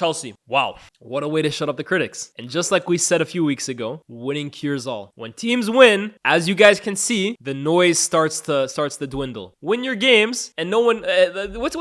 Chelsea. Wow. What a way to shut up the critics. And just like we said a few weeks ago, winning cures all. When teams win, as you guys can see, the noise starts to dwindle. Win your games, and no one. What's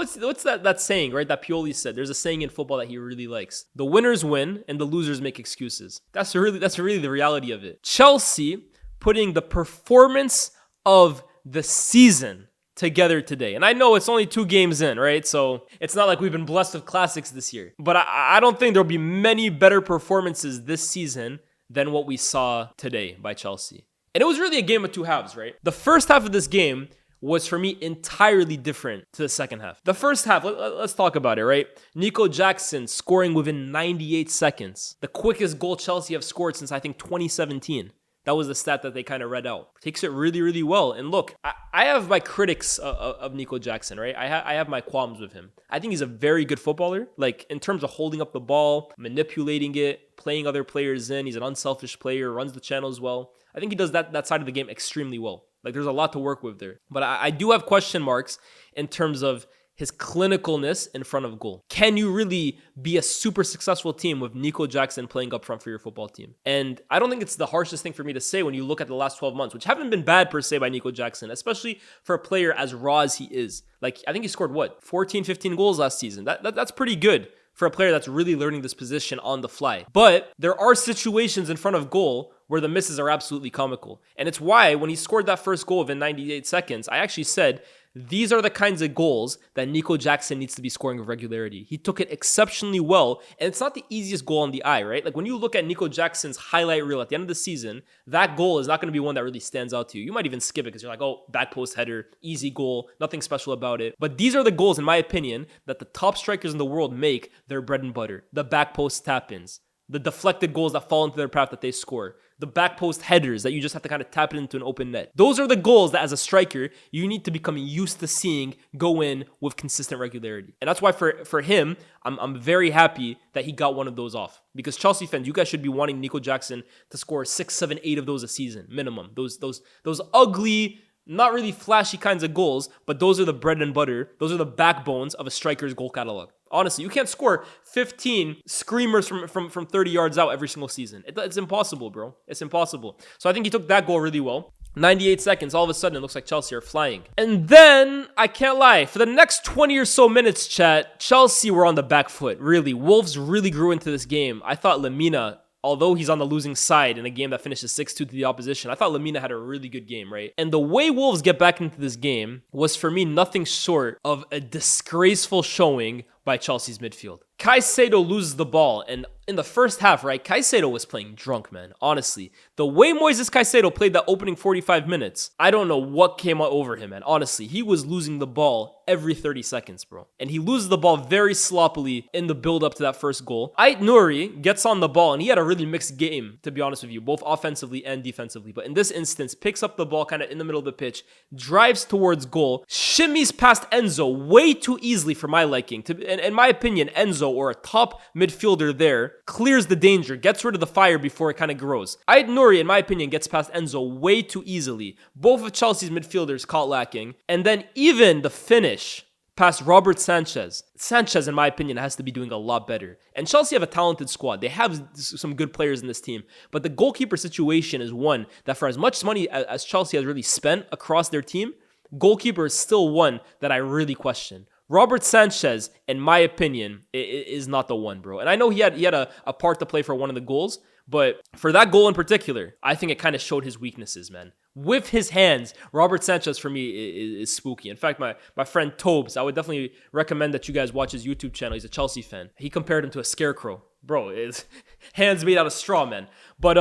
that saying, right? That Pioli said. There's a saying in football that he really likes. The winners win, and the losers make excuses. That's really the reality of it. Chelsea putting the performance of the season together today. And I know it's only 2 games in, right? So it's not like we've been blessed with classics this year. But I don't think there'll be many better performances this season than what we saw today by Chelsea. And it was really a game of 2 halves, right? The first half of this game was, for me, entirely different to the second half. The first half, let's talk about it, right? Nico Jackson scoring within 98 seconds. The quickest goal Chelsea have scored since, I think, 2017. That was the stat that they kind of read out. Takes it really, really well. And look, I have my critics of Nico Jackson, right? I have my qualms with him. I think he's a very good footballer. Like, in terms of holding up the ball, manipulating it, playing other players in. He's an unselfish player, runs the channels well. I think he does that side of the game extremely well. Like, there's a lot to work with there. But I do have question marks in terms of his clinicalness in front of goal. Can you really be a super successful team with Nico Jackson playing up front for your football team? And I don't think it's the harshest thing for me to say when you look at the last 12 months, which haven't been bad per se by Nico Jackson, especially for a player as raw as he is. Like, I think he scored, 14, 15 goals last season. That's pretty good for a player that's really learning this position on the fly. But there are situations in front of goal where the misses are absolutely comical. And it's why when he scored that first goal within 98 seconds, I actually said, these are the kinds of goals that Nico Jackson needs to be scoring with regularity. He took it exceptionally well, and it's not the easiest goal on the eye, right? Like, when you look at Nico Jackson's highlight reel at the end of the season, that goal is not going to be one that really stands out to you. You might even skip it because you're like, oh, back post header, easy goal, nothing special about it. But these are the goals, in my opinion, that the top strikers in the world make their bread and butter. The back post tap-ins, the deflected goals that fall into their path that they score, the back post headers that you just have to kind of tap it into an open net. Those are the goals that, as a striker, you need to become used to seeing go in with consistent regularity. And that's why for him, I'm very happy that he got one of those off. Because Chelsea fans, you guys should be wanting Nico Jackson to score 6, 7, 8 of those a season, minimum. Those ugly, not really flashy kinds of goals, but those are the bread and butter. Those are the backbones of a striker's goal catalog. Honestly, you can't score 15 screamers from 30 yards out every single season. It's impossible, bro. It's impossible. So I think he took that goal really well. 98 seconds, all of a sudden, it looks like Chelsea are flying. And then, I can't lie, for the next 20 or so minutes, chat, Chelsea were on the back foot, really. Wolves really grew into this game. I thought Lemina, although he's on the losing side in a game that finishes 6-2 to the opposition, I thought Lemina had a really good game, right? And the way Wolves get back into this game was, for me, nothing short of a disgraceful showing by Chelsea's midfield. Caicedo loses the ball, and in the first half, right, Caicedo was playing drunk, man. Honestly, the way Moises Caicedo played that opening 45 minutes, I don't know what came over him, man. Honestly, he was losing the ball every 30 seconds, bro. And he loses the ball very sloppily in the build-up to that first goal. Ait Nouri gets on the ball, and he had a really mixed game, to be honest with you, both offensively and defensively. But in this instance, picks up the ball kind of in the middle of the pitch, drives towards goal, shimmies past Enzo way too easily for my liking. In my opinion, Enzo, or a top midfielder there, clears the danger, gets rid of the fire before it kind of grows. Ait Nouri, in my opinion, gets past Enzo way too easily. Both of Chelsea's midfielders caught lacking. And then even the finish past Robert Sanchez. Sanchez, in my opinion, has to be doing a lot better. And Chelsea have a talented squad. They have some good players in this team. But the goalkeeper situation is one that, for as much money as Chelsea has really spent across their team, goalkeeper is still one that I really question. Robert Sanchez, in my opinion, is not the one, bro. And I know he had a part to play for one of the goals, but for that goal in particular, I think it kind of showed his weaknesses, man. With his hands, Robert Sanchez, for me, is spooky. In fact, my friend Tobes, I would definitely recommend that you guys watch his YouTube channel. He's a Chelsea fan. He compared him to a scarecrow. Bro, it's hands made out of straw, man. But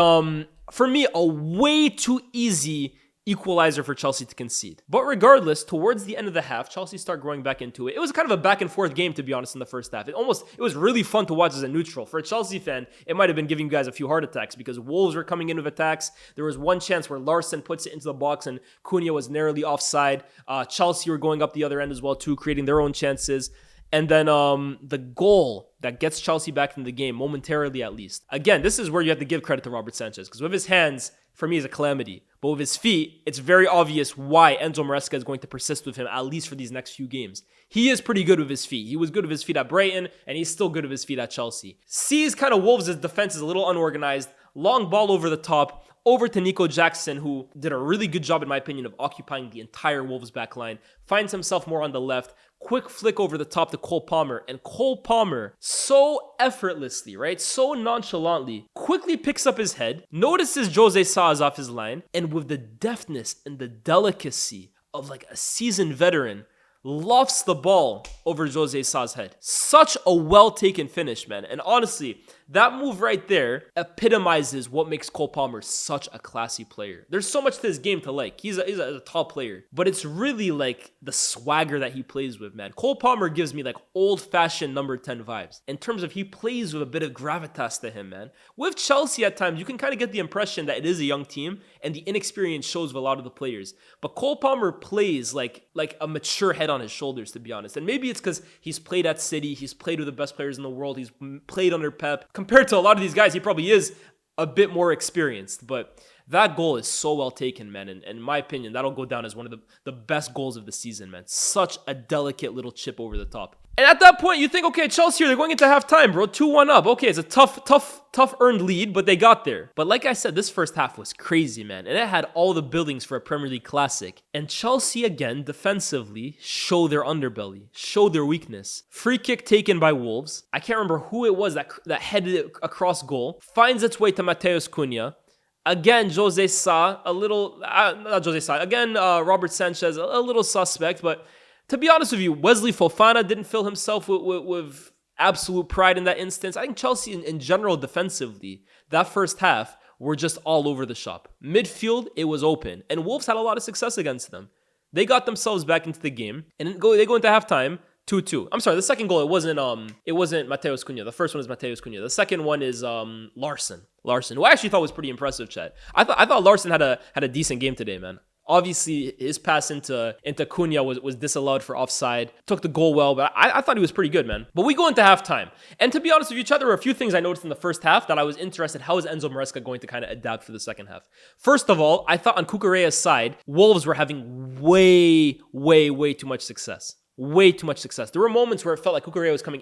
for me, a way too easy equalizer for Chelsea to concede. But regardless, towards the end of the half, Chelsea start growing back into it. It was kind of a back and forth game, to be honest, in the first half. It was really fun to watch as a neutral. For a Chelsea fan, it might have been giving you guys a few heart attacks because Wolves were coming in with attacks. There was one chance where Larson puts it into the box and Cunha was narrowly offside. Chelsea were going up the other end as well too, creating their own chances. And then the goal that gets Chelsea back in the game, momentarily at least. Again, this is where you have to give credit to Robert Sanchez, because with his hands, for me, is a calamity. But with his feet, it's very obvious why Enzo Maresca is going to persist with him, at least for these next few games. He is pretty good with his feet. He was good with his feet at Brighton, and he's still good with his feet at Chelsea. Sees kind of Wolves' defense is a little unorganized. Long ball over the top, over to Nico Jackson, who did a really good job, in my opinion, of occupying the entire Wolves back line. Finds himself more on the left. Quick flick over the top to Cole Palmer. And Cole Palmer, so effortlessly, right? So nonchalantly, quickly picks up his head, notices Jose Sa is off his line, and with the deftness and the delicacy of like a seasoned veteran, lofts the ball over Jose Sa's head. Such a well-taken finish, man. And honestly, that move right there epitomizes what makes Cole Palmer such a classy player. There's so much to his game to like. He's a top player. But it's really like the swagger that he plays with, man. Cole Palmer gives me like old-fashioned number 10 vibes. In terms of he plays with a bit of gravitas to him, man. With Chelsea at times, you can kind of get the impression that it is a young team and the inexperience shows with a lot of the players. But Cole Palmer plays like a mature head on his shoulders, to be honest. And maybe it's because he's played at City, he's played with the best players in the world, he's played under Pep. Compared to a lot of these guys, he probably is a bit more experienced. But that goal is so well taken, man. And in my opinion, that'll go down as one of the best goals of the season, man. Such a delicate little chip over the top. And at that point, you think, okay, Chelsea, they're going into halftime, bro. 2-1 up. Okay, it's a tough earned lead, but they got there. But like I said, this first half was crazy, man. And it had all the buildings for a Premier League classic. And Chelsea, again, defensively, show their underbelly, show their weakness. Free kick taken by Wolves. I can't remember who it was that headed it across goal. Finds its way to Matheus Cunha. Again, Jose Sa, a little, not Jose Sa, again, Robert Sanchez, a little suspect, but to be honest with you, Wesley Fofana didn't fill himself with absolute pride in that instance. I think Chelsea in general defensively, that first half, were just all over the shop. Midfield, it was open, and Wolves had a lot of success against them. They got themselves back into the game, and they go into halftime 2-2. I'm sorry, the second goal, it wasn't Matheus Cunha. The first one is Matheus Cunha. The second one is Larson, who I actually thought was pretty impressive, Chad. I thought Larson had a decent game today, man. Obviously, his pass into Cunha was disallowed for offside. Took the goal well, but I thought he was pretty good, man. But we go into halftime. And to be honest with you, Chad, there were a few things I noticed in the first half that I was interested. How is Enzo Maresca going to kind of adapt for the second half? First of all, I thought on Cucurella's side, Wolves were having way too much success. Way too much success. There were moments where it felt like Cucurella was coming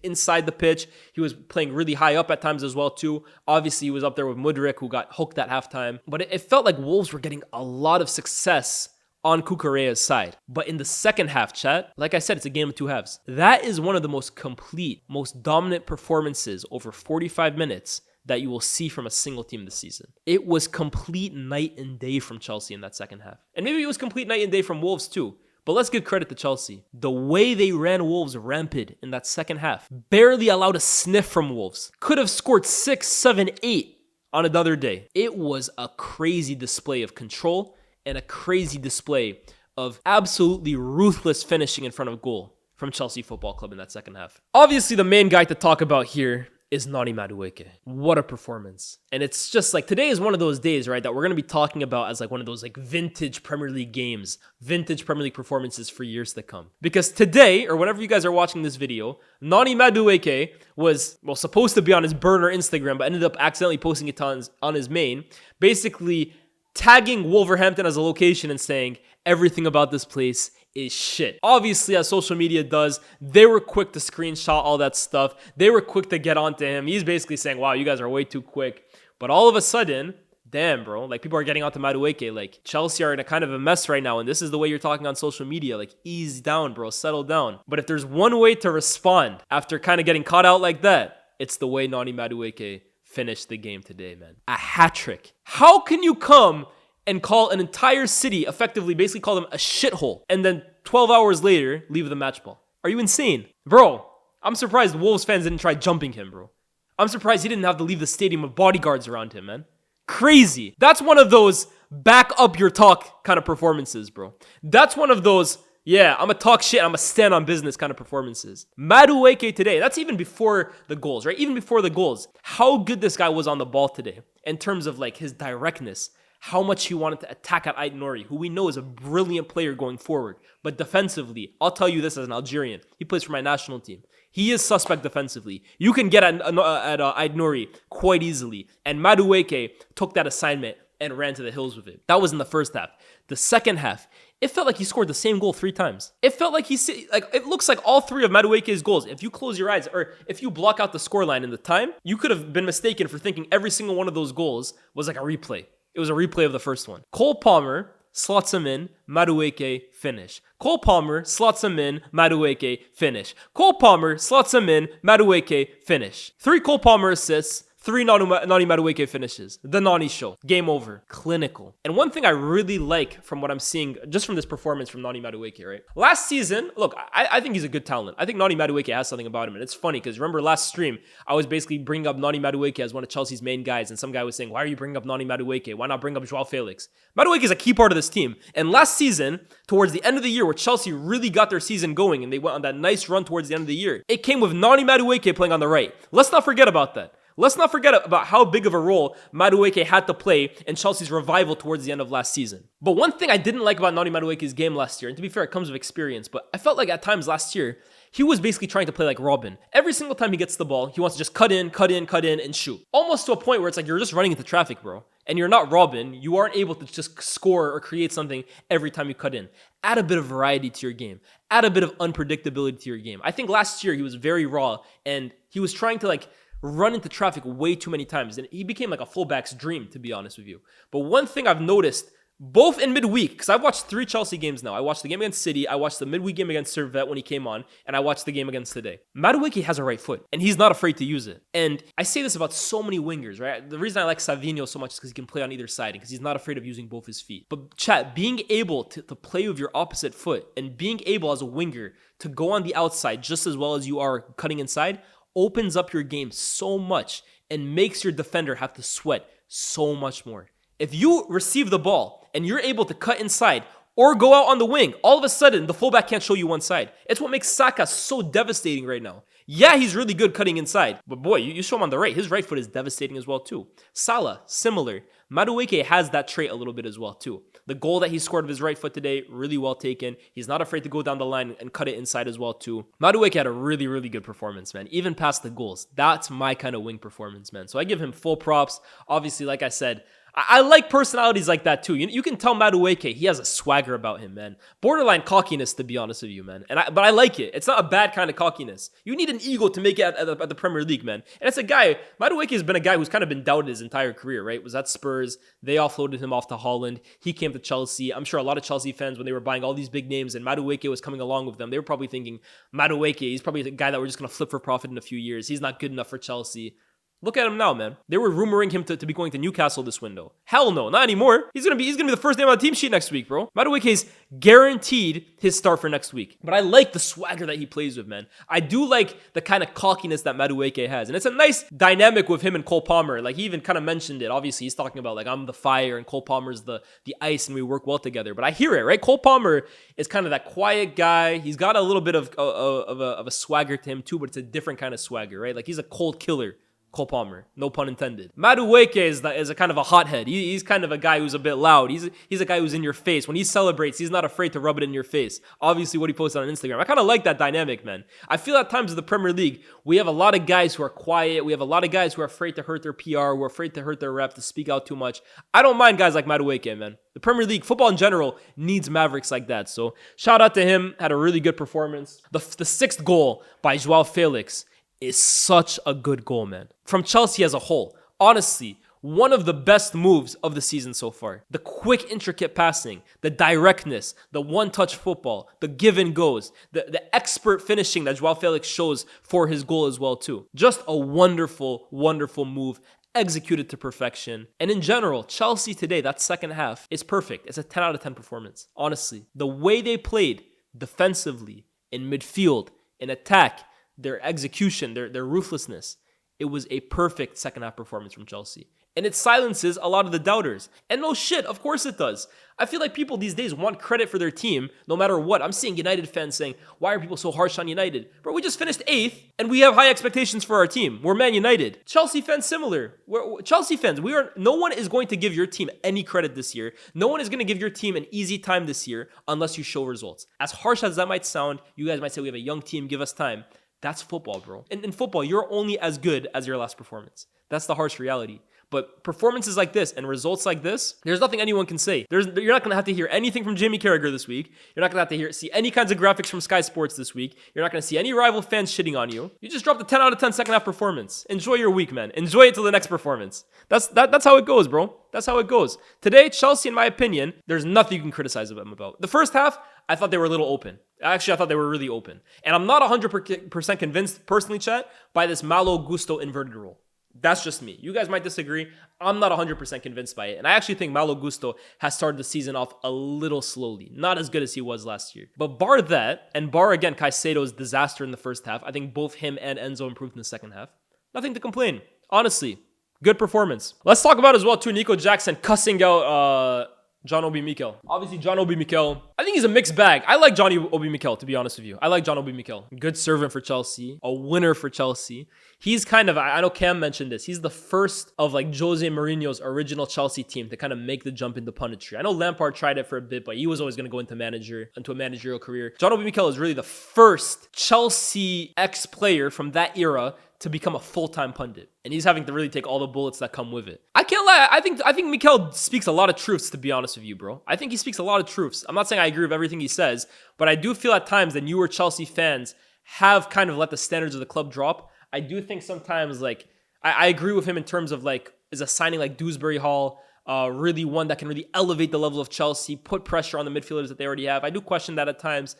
inside the pitch. He was playing really high up at times as well too. Obviously, he was up there with Madueke, who got hooked at halftime. But it felt like Wolves were getting a lot of success on Cucurella's side. But in the second half, chat, like I said, it's a game of two halves. That is one of the most complete, most dominant performances over 45 minutes that you will see from a single team this season. It was complete night and day from Chelsea in that second half. And maybe it was complete night and day from Wolves too. But let's give credit to Chelsea. The way they ran Wolves rampant in that second half, barely allowed a sniff from Wolves. Could have scored 6, 7, 8 on another day. It was a crazy display of control and a crazy display of absolutely ruthless finishing in front of goal from Chelsea Football Club in that second half. Obviously, the main guy to talk about here is Noni Madueke. What a performance. And it's just like, today is one of those days, right, that we're going to be talking about as like one of those like vintage Premier League games, vintage Premier League performances for years to come. Because today, or whenever you guys are watching this video, Noni Madueke was, well, supposed to be on his burner Instagram, but ended up accidentally posting it on his main, basically tagging Wolverhampton as a location and saying, everything about this place is shit. Obviously, as social media does, they were quick to screenshot all that stuff. They were quick to get onto him. He's basically saying, wow, you guys are way too quick. But all of a sudden, damn, bro, like people are getting onto Madueke. Like Chelsea are in a kind of a mess right now. And this is the way you're talking on social media. Like ease down, bro, settle down. But if there's one way to respond after kind of getting caught out like that, it's the way Noni Madueke finished the game today, man. A hat trick. How can you come and call an entire city, effectively, basically call them a shithole, and then 12 hours later, leave with a match ball? Are you insane? Bro, I'm surprised Wolves fans didn't try jumping him, bro. I'm surprised he didn't have to leave the stadium with bodyguards around him, man. Crazy. That's one of those back up your talk kind of performances, bro. That's one of those, yeah, I'm gonna talk shit, I'm gonna stand on business kind of performances. Madueke today, that's even before the goals, right? Even before the goals. How good this guy was on the ball today in terms of like his directness. How much he wanted to attack at Aït-Nouri, who we know is a brilliant player going forward. But defensively, I'll tell you this as an Algerian. He plays for my national team. He is suspect defensively. You can get at Aït-Nouri quite easily. And Madueke took that assignment and ran to the hills with it. That was in the first half. The second half, it felt like he scored the same goal 3 times. It felt like it looks like all 3 of Madueke's goals, if you close your eyes or if you block out the scoreline in the time, you could have been mistaken for thinking every single one of those goals was like a replay. It was a replay of the first one. Cole Palmer slots him in, Madueke, finish. Cole Palmer slots him in, Madueke, finish. Cole Palmer slots him in, Madueke, finish. 3 Cole Palmer assists, 3 Noni Madueke finishes. The Noni show. Game over. Clinical. And one thing I really like from what I'm seeing, just from this performance from Noni Madueke, right? Last season, look, I think he's a good talent. I think Noni Madueke has something about him. And it's funny because remember last stream, I was basically bringing up Noni Madueke as one of Chelsea's main guys. And some guy was saying, why are you bringing up Noni Madueke? Why not bring up Joao Felix? Madueke is a key part of this team. And last season, towards the end of the year, where Chelsea really got their season going and they went on that nice run towards the end of the year, it came with Noni Madueke playing on the right. Let's not forget about that. Let's not forget about how big of a role Madueke had to play in Chelsea's revival towards the end of last season. But one thing I didn't like about Noni Madueke's game last year, and to be fair, it comes with experience, but I felt like at times last year, he was basically trying to play like Robin. Every single time he gets the ball, he wants to just cut in, and shoot. Almost to a point where it's like you're just running into traffic, bro. And you're not Robin. You aren't able to just score or create something every time you cut in. Add a bit of variety to your game. Add a bit of unpredictability to your game. I think last year he was very raw, and he was trying to run into traffic way too many times. And he became like a fullback's dream, to be honest with you. But one thing I've noticed, both in midweek, because I've watched 3 Chelsea games now. I watched the game against City, I watched the midweek game against Servette when he came on, and I watched the game against today. Madueke has a right foot, and he's not afraid to use it. And I say this about so many wingers, right? The reason I like Savinho so much is because he can play on either side, and because he's not afraid of using both his feet. But chat, being able to play with your opposite foot, and being able as a winger to go on the outside just as well as you are cutting inside, opens up your game so much and makes your defender have to sweat so much more. If you receive the ball and you're able to cut inside or go out on the wing, all of a sudden the fullback can't show you one side. It's what makes Saka so devastating right now. Yeah, he's really good cutting inside, but boy, you show him on the right. His right foot is devastating as well too. Salah, similar. Madueke has that trait a little bit as well too. The goal that he scored with his right foot today, really well taken. He's not afraid to go down the line and cut it inside as well too. Madueke had a really, really good performance, man. Even past the goals. That's my kind of wing performance, man. So I give him full props. Obviously, like I said, I like personalities like that too. You can tell Madueke, he has a swagger about him, man. Borderline cockiness, to be honest with you, man. But I like it. It's not a bad kind of cockiness. You need an ego to make it at the Premier League, man. And it's a guy, Madueke has been a guy who's kind of been doubted his entire career, right? Was at Spurs. They offloaded him off to Holland. He came to Chelsea. I'm sure a lot of Chelsea fans, when they were buying all these big names and Madueke was coming along with them, they were probably thinking, Madueke, he's probably a guy that we're just going to flip for profit in a few years. He's not good enough for Chelsea. Look at him now, man. They were rumoring him to be going to Newcastle this window. Hell no, not anymore. He's gonna be the first name on the team sheet next week, bro. Madueke's guaranteed his start for next week. But I like the swagger that he plays with, man. I do like the kind of cockiness that Madueke has. And it's a nice dynamic with him and Cole Palmer. Like, he even kind of mentioned it. Obviously, he's talking about, like, I'm the fire and Cole Palmer's the ice and we work well together. But I hear it, right? Cole Palmer is kind of that quiet guy. He's got a little bit of a swagger to him too, but it's a different kind of swagger, right? Like, he's a cold killer. Cole Palmer, no pun intended. Madueke is a kind of a hothead. He's kind of a guy who's a bit loud. He's a guy who's in your face. When he celebrates, he's not afraid to rub it in your face. Obviously, what he posted on Instagram. I kind of like that dynamic, man. I feel at times in the Premier League, we have a lot of guys who are quiet. We have a lot of guys who are afraid to hurt their PR, who are afraid to hurt their rep, to speak out too much. I don't mind guys like Madueke, man. The Premier League, football in general, needs mavericks like that. So shout out to him. Had a really good performance. The 6th goal by Joao Felix is such a good goal, man. From Chelsea as a whole, honestly, one of the best moves of the season so far. The quick, intricate passing, the directness, the one-touch football, the give and goes, the expert finishing that Joao Felix shows for his goal as well too. Just a wonderful, wonderful move, executed to perfection. And in general, Chelsea today, that second half, is perfect. It's a 10 out of 10 performance. Honestly, the way they played defensively, in midfield, in attack, their execution, their ruthlessness. It was a perfect second half performance from Chelsea. And it silences a lot of the doubters. And no shit, of course it does. I feel like people these days want credit for their team no matter what. I'm seeing United fans saying, why are people so harsh on United? Bro, we just finished 8th and we have high expectations for our team. We're Man United. Chelsea fans similar. Chelsea fans, no one is going to give your team any credit this year. No one is going to give your team an easy time this year unless you show results. As harsh as that might sound, you guys might say we have a young team, give us time. That's football, bro. In football, you're only as good as your last performance. That's the harsh reality. But performances like this and results like this, there's nothing anyone can say. You're not going to have to hear anything from Jamie Carragher this week. You're not going to have to see any kinds of graphics from Sky Sports this week. You're not going to see any rival fans shitting on you. You just dropped a 10 out of 10 second half performance. Enjoy your week, man. Enjoy it till the next performance. That's how it goes, bro. That's how it goes. Today, Chelsea, in my opinion, there's nothing you can criticize them about. The first half, I thought they were a little open. Actually, I thought they were really open. And I'm not 100% convinced, personally, chat, by this Malo Gusto inverted role. That's just me. You guys might disagree. I'm not 100% convinced by it. And I actually think Malo Gusto has started the season off a little slowly. Not as good as he was last year. But bar that, and bar, again, Caicedo's disaster in the first half, I think both him and Enzo improved in the second half. Nothing to complain. Honestly, good performance. Let's talk about as well, too, Nico Jackson cussing out John Obi Mikel. Obviously, John Obi Mikel, I think he's a mixed bag. I like Johnny Obi Mikel, to be honest with you. I like John Obi Mikel. Good servant for Chelsea. A winner for Chelsea. He's kind of, I know Cam mentioned this, he's the first of like Jose Mourinho's original Chelsea team to kind of make the jump into punditry. I know Lampard tried it for a bit, but he was always going to go into a managerial career. John Obi Mikel is really the first Chelsea ex-player from that era to become a full-time pundit. And he's having to really take all the bullets that come with it. I can't lie. I think Mikel speaks a lot of truths, to be honest with you, bro. I think he speaks a lot of truths. I'm not saying I agree with everything he says, but I do feel at times that newer Chelsea fans have kind of let the standards of the club drop. I do think sometimes, like, I agree with him in terms of, like, is a signing like Dewsbury Hall really one that can really elevate the level of Chelsea, put pressure on the midfielders that they already have. I do question that at times.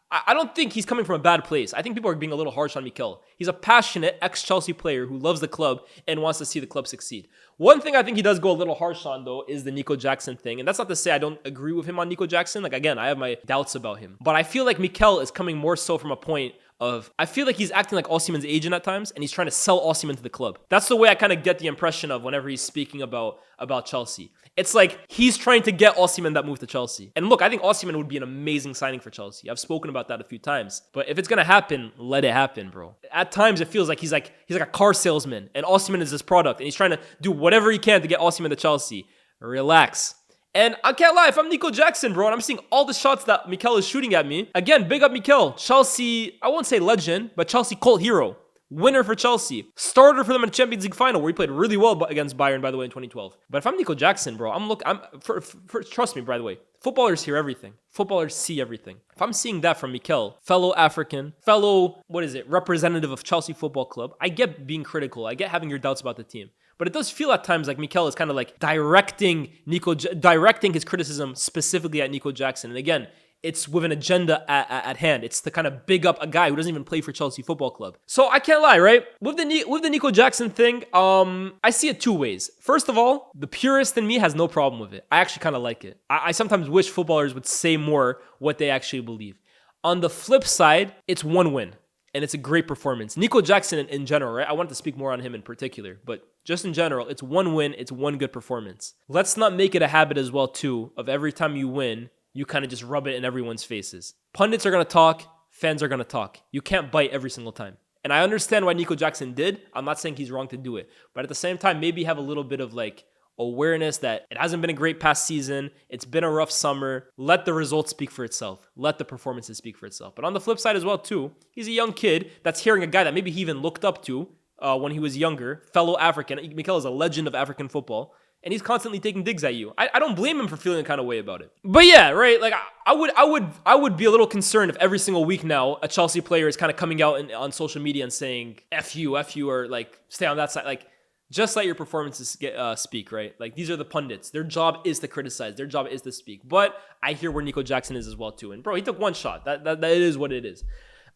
I don't think he's coming from a bad place. I think people are being a little harsh on Mikel. He's a passionate ex-Chelsea player who loves the club and wants to see the club succeed. One thing I think he does go a little harsh on, though, is the Nico Jackson thing. And that's not to say I don't agree with him on Nico Jackson. Like, again, I have my doubts about him. But I feel like Mikel is coming more so from a point of, I feel like he's acting like Osimhen's agent at times, and he's trying to sell Osimhen to the club. That's the way I kind of get the impression of whenever he's speaking about Chelsea. It's like he's trying to get Osimhen that move to Chelsea. And look, I think Osimhen would be an amazing signing for Chelsea. I've spoken about that a few times. But if it's going to happen, let it happen, bro. At times, it feels like he's like a car salesman, and Osimhen is his product, and he's trying to do whatever he can to get Osimhen to Chelsea. Relax. And I can't lie, if I'm Nico Jackson, bro, and I'm seeing all the shots that Mikel is shooting at me, again, big up Mikel. Chelsea, I won't say legend, but Chelsea cult hero. Winner for Chelsea. Starter for them in the Champions League final, where he played really well against Bayern, by the way, in 2012. But if I'm Nico Jackson, bro, trust me, by the way, footballers hear everything. Footballers see everything. If I'm seeing that from Mikel, fellow African, representative of Chelsea Football Club, I get being critical. I get having your doubts about the team. But it does feel at times like Mikel is kind of like directing his criticism specifically at Nico Jackson. And again, it's with an agenda at hand. It's to kind of big up a guy who doesn't even play for Chelsea Football Club. So I can't lie, right? With the Nico Jackson thing, I see it two ways. First of all, the purist in me has no problem with it. I actually kind of like it. I sometimes wish footballers would say more what they actually believe. On the flip side, it's one win. And it's a great performance. Nico Jackson in general, right? I wanted to speak more on him in particular, but just in general, it's one win, it's one good performance. Let's not make it a habit as well, too, of every time you win, you kind of just rub it in everyone's faces. Pundits are going to talk, fans are going to talk. You can't bite every single time. And I understand why Nico Jackson did. I'm not saying he's wrong to do it. But at the same time, maybe have a little bit of like awareness that it hasn't been a great past season. It's been a rough summer. Let the results speak for itself. Let the performances speak for itself. But on the flip side as well, too, he's a young kid that's hearing a guy that maybe he even looked up to when he was younger, fellow African. Mikel is a legend of African football, and he's constantly taking digs at you. I don't blame him for feeling a kind of way about it. But yeah, right, like I would be a little concerned if every single week now a Chelsea player is kind of coming out on social media and saying F you, or like stay on that side. Like, just let your performances speak, right? Like, these are the pundits. Their job is to criticize. Their job is to speak. But I hear where Nico Jackson is as well, too. And, bro, he took one shot. That is what it is.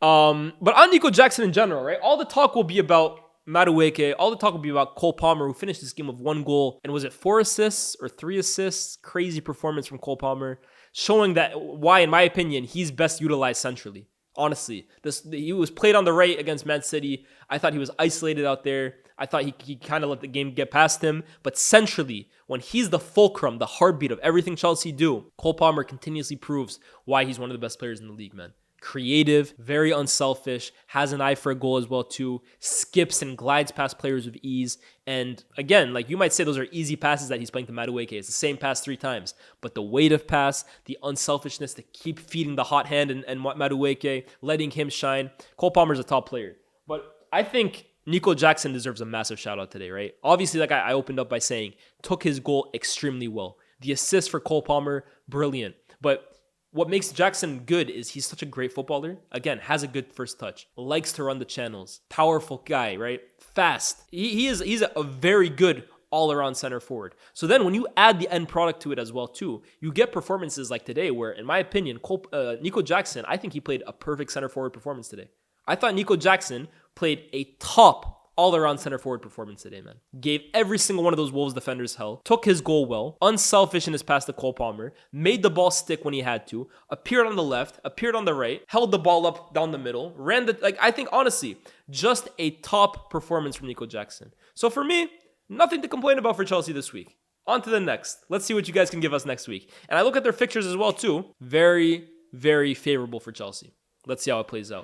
But on Nico Jackson in general, right? All the talk will be about Madueke. All the talk will be about Cole Palmer, who finished this game with 1 goal. And was it 4 assists or 3 assists? Crazy performance from Cole Palmer. Showing that why, in my opinion, he's best utilized centrally. Honestly, he was played on the right against Man City. I thought he was isolated out there. I thought he kind of let the game get past him. But centrally, when he's the fulcrum, the heartbeat of everything Chelsea do, Cole Palmer continuously proves why he's one of the best players in the league, man. Creative, very unselfish, has an eye for a goal as well too, skips and glides past players with ease. And again, like you might say those are easy passes that he's playing to Madueke. It's the same pass 3 times. But the weight of pass, the unselfishness to keep feeding the hot hand and Madueke, letting him shine. Cole Palmer's a top player. But I think Nico Jackson deserves a massive shout out today, right? Obviously, like I opened up by saying, took his goal extremely well. The assist for Cole Palmer, brilliant. But what makes Jackson good is he's such a great footballer. Again, has a good first touch, likes to run the channels, powerful guy, right? Fast. He's a very good all-around center forward. So then when you add the end product to it as well too, you get performances like today where, in my opinion, Nico Jackson, I think he played a perfect center forward performance today. I thought Nico Jackson played a top all-around center forward performance today, man. Gave every single one of those Wolves defenders hell, took his goal well, unselfish in his pass to Cole Palmer, made the ball stick when he had to, appeared on the left, appeared on the right, held the ball up down the middle, I think honestly, just a top performance from Nico Jackson. So for me, nothing to complain about for Chelsea this week. On to the next. Let's see what you guys can give us next week. And I look at their fixtures as well too. Very, very favorable for Chelsea. Let's see how it plays out.